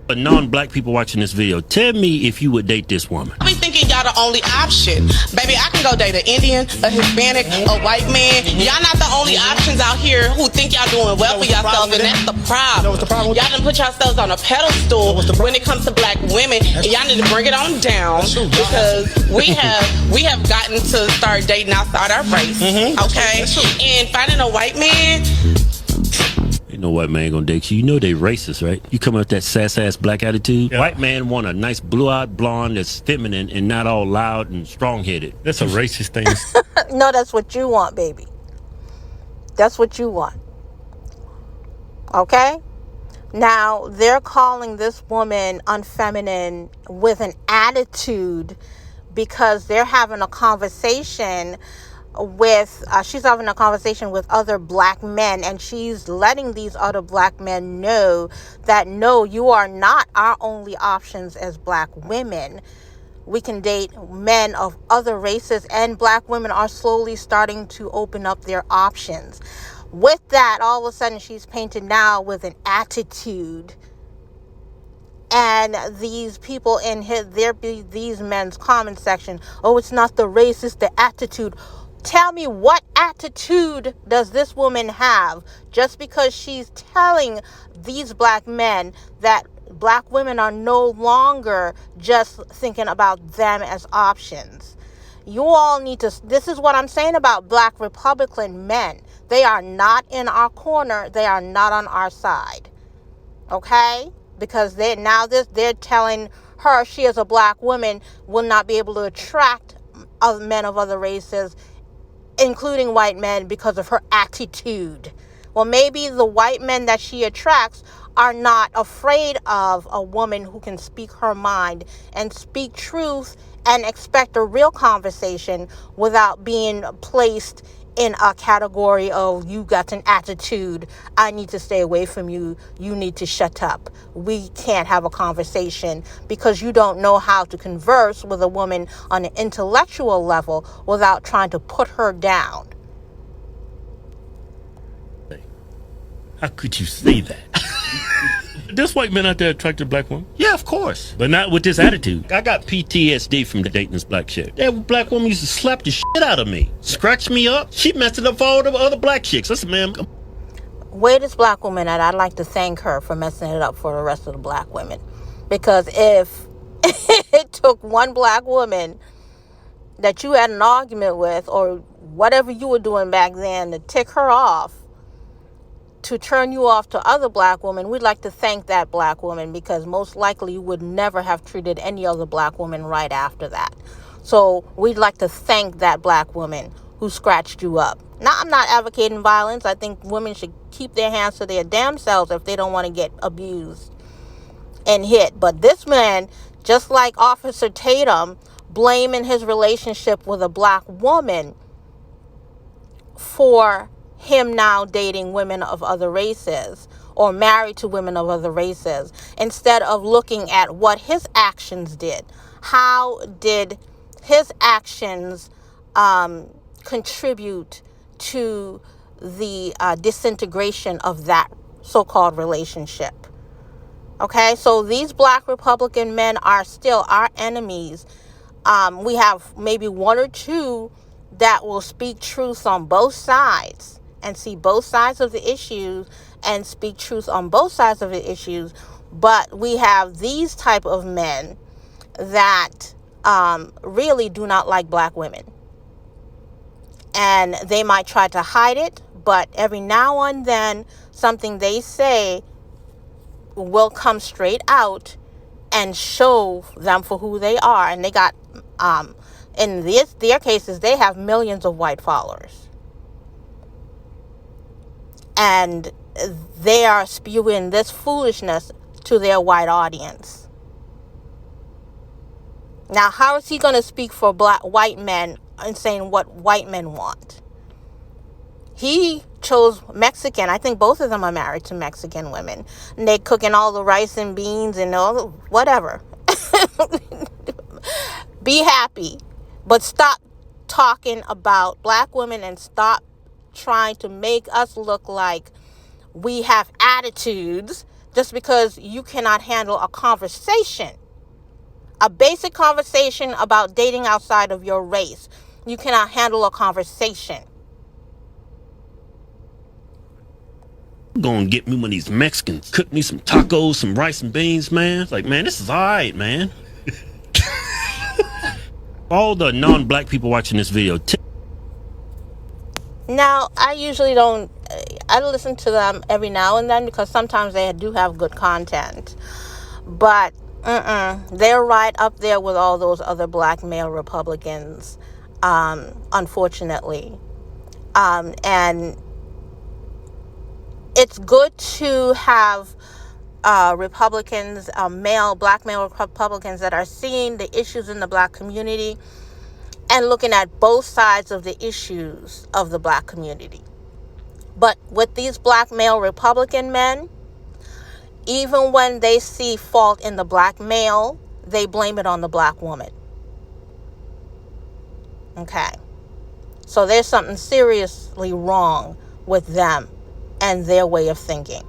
But non-black people watching this video, tell me if you would date this woman. I be thinking y'all the only option. Baby, I can go date an Indian, a Hispanic, a white man. Y'all not the only options out here who think y'all doing well for yourselves, and that's the problem. Y'all done put yourselves on a pedestal when it comes to black women, and y'all need to bring it on down because we have gotten to start dating outside our race, okay? And finding a white man. Ain't no white man gonna date you. You know they racist, right? You come up with that sass-ass black attitude. Yeah. White man want a nice blue-eyed blonde that's feminine and not all loud and strong-headed. That's a racist thing. No, that's what you want, baby. That's what you want. Okay? Now, they're calling this woman unfeminine with an attitude because they're having a conversation with she's having a conversation with other black men, and she's letting these other black men know that no, you are not our only options as black women. We can date men of other races, and black women are slowly starting to open up their options. With that, all of a sudden she's painted now with an attitude, and these people in these men's comment section, oh, it's not the race, it's the attitude. Tell me, what attitude does this woman have just because she's telling these black men that black women are no longer just thinking about them as options? You all need to, this is what I'm saying about black Republican men. They are not in our corner. They are not on our side. Okay? Because they're telling her she as a black woman will not be able to attract other men of other races, including white men, because of her attitude. Well, maybe the white men that she attracts are not afraid of a woman who can speak her mind and speak truth and expect a real conversation without being placed in a category of, you got an attitude, I need to stay away from you, you need to shut up. We can't have a conversation because you don't know how to converse with a woman on an intellectual level without trying to put her down. How could you say that? There's white men out there attracted to black women. Yeah, of course. But not with this attitude. I got PTSD from dating this black chick. That black woman used to slap the shit out of me. Scratch me up. She messed it up for all the other black chicks. Listen, man. Where this black woman at? I'd like to thank her for messing it up for the rest of the black women. Because if it took one black woman that you had an argument with, or whatever you were doing back then, to tick her off, to turn you off to other black women, we'd like to thank that black woman, because most likely you would never have treated any other black woman right after that. So we'd like to thank that black woman who scratched you up. Now, I'm not advocating violence. I think women should keep their hands to their damn selves if they don't want to get abused and hit. But this man, just like Officer Tatum, blaming his relationship with a black woman for him now dating women of other races or married to women of other races, instead of looking at what his actions did. How did his actions contribute to the disintegration of that so-called relationship? Okay, so these black Republican men are still our enemies. We have maybe one or two that will speak truth on both sides and see both sides of the issues and speak truth on both sides of the issues. But we have these type of men that really do not like black women. And they might try to hide it, but every now and then something they say will come straight out and show them for who they are. And they got, in their cases, they have millions of white followers. And they are spewing this foolishness to their white audience. Now, how is he going to speak for white men and saying what white men want? He chose Mexican. I think both of them are married to Mexican women. And they're cooking all the rice and beans and all the whatever. Be happy. But stop talking about black women and stop trying to make us look like we have attitudes just because you cannot handle a conversation, a basic conversation about dating outside of your race. You cannot handle a conversation. I'm gonna get me one of these Mexicans, cook me some tacos, some rice and beans, man. Like, man, this is all right, man. All the non-black people watching this video. Now, I usually don't, I listen to them every now and then because sometimes they do have good content. But they're right up there with all those other black male Republicans, unfortunately. And it's good to have Republicans, black male Republicans that are seeing the issues in the black community and looking at both sides of the issues of the black community. But with these black male Republican men, even when they see fault in the black male, they blame it on the black woman. Okay. So there's something seriously wrong with them and their way of thinking.